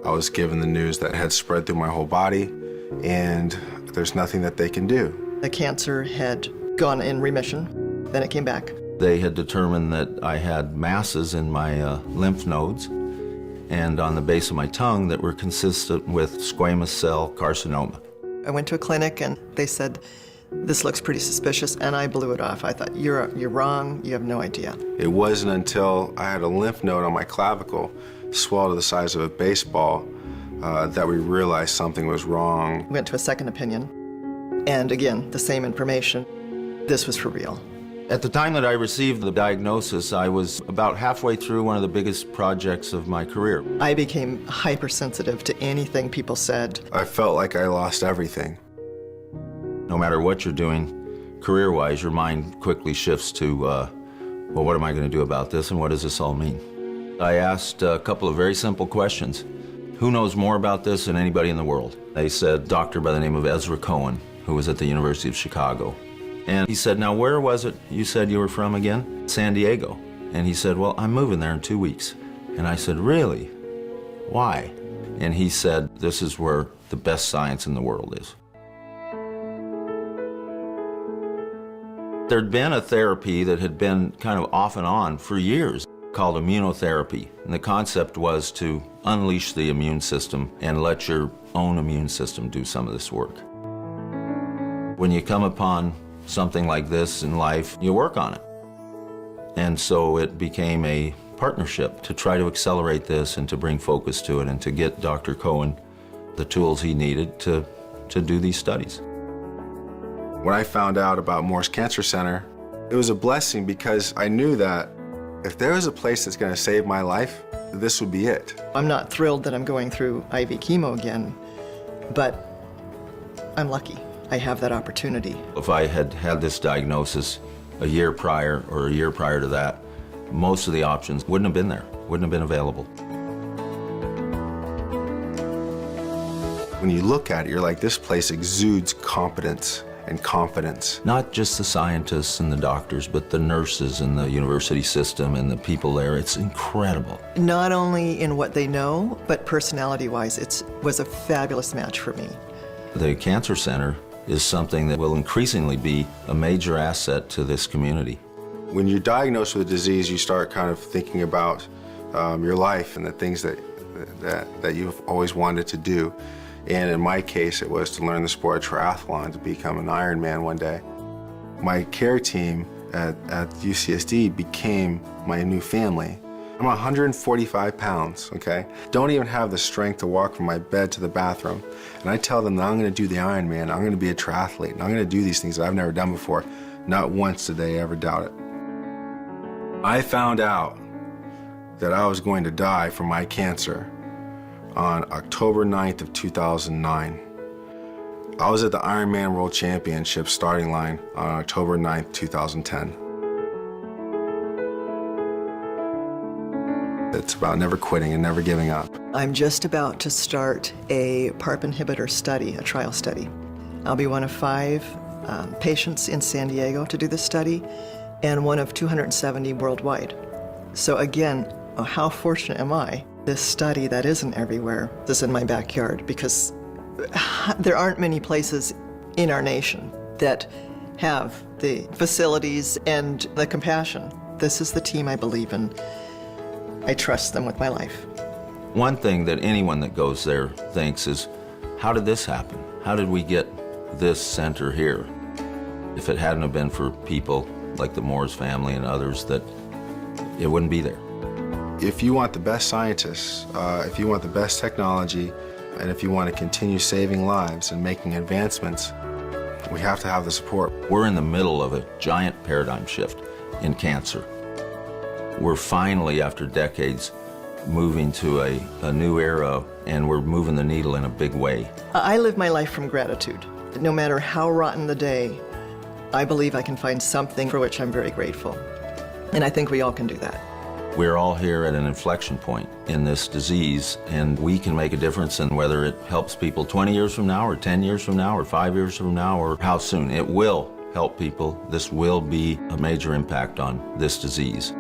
I was given the news that it had spread through my whole body, and there's nothing that they can do. The cancer had gone in remission, then it came back. They had determined that I had masses in my lymph nodes and on the base of my tongue that were consistent with squamous cell carcinoma. I went to a clinic and they said, "This looks pretty suspicious," and I blew it off. I thought, you're wrong, you have no idea. It wasn't until I had a lymph node on my clavicle, swelled to the size of a baseball, that we realized something was wrong. Went to a second opinion, and again, the same information. This was for real. At the time that I received the diagnosis, I was about halfway through one of the biggest projects of my career. I became hypersensitive to anything people said. I felt like I lost everything. No matter what you're doing, career-wise, your mind quickly shifts to, well, what am I going to do about this, and what does this all mean? I asked a couple of very simple questions. Who knows more about this than anybody in the world? They said, a doctor by the name of Ezra Cohen, who was at the University of Chicago. And he said, now where was it you said you were from again? San Diego. And he said, well, I'm moving there in 2 weeks. And I said, really? Why? And he said, this is where the best science in the world is. There'd been a therapy that had been kind of off and on for years called immunotherapy. And the concept was to unleash the immune system and let your own immune system do some of this work. When you come upon something like this in life, you work on it. And so it became a partnership to try to accelerate this and to bring focus to it and to get Dr. Cohen the tools he needed to do these studies. When I found out about Moores Cancer Center, it was a blessing because I knew that if there was a place that's going to save my life, this would be it. I'm not thrilled that I'm going through IV chemo again, but I'm lucky. I have that opportunity. If I had had this diagnosis a year prior or a year prior to that, most of the options wouldn't have been there, wouldn't have been available. When you look at it, you're like, this place exudes competence and confidence. Not just the scientists and the doctors, but the nurses and the university system and the people there. It's incredible. Not only in what they know, but personality-wise, it was a fabulous match for me. The Cancer Center is something that will increasingly be a major asset to this community. When you're diagnosed with a disease, you start kind of thinking about your life and the things that you've always wanted to do. And in my case, it was to learn the sport of triathlon, to become an Ironman one day. My care team at UCSD became my new family. I'm 145 pounds, okay? Don't even have the strength to walk from my bed to the bathroom. And I tell them that I'm gonna do the Ironman, I'm gonna be a triathlete, and I'm gonna do these things that I've never done before. Not once did they ever doubt it. I found out that I was going to die from my cancer on October 9th of 2009. I was at the Ironman World Championship starting line on October 9th, 2010. It's about never quitting and never giving up. I'm just about to start a PARP inhibitor study, a trial study. I'll be one of 5 patients in San Diego to do this study and one of 270 worldwide. So again, how fortunate am I? This study that isn't everywhere is in my backyard because there aren't many places in our nation that have the facilities and the compassion. This is the team I believe in. I trust them with my life. One thing that anyone that goes there thinks is, how did this happen? How did we get this center here? If it hadn't have been for people like the Moores family and others, that it wouldn't be there. If you want the best scientists, if you want the best technology, and if you want to continue saving lives and making advancements, we have to have the support. We're in the middle of a giant paradigm shift in cancer. We're finally, after decades, moving to a new era, and we're moving the needle in a big way. I live my life from gratitude. No matter how rotten the day, I believe I can find something for which I'm very grateful. And I think we all can do that. We're all here at an inflection point in this disease, and we can make a difference in whether it helps people 20 years from now, or 10 years from now, or 5 years from now, or how soon. It will help people. This will be a major impact on this disease.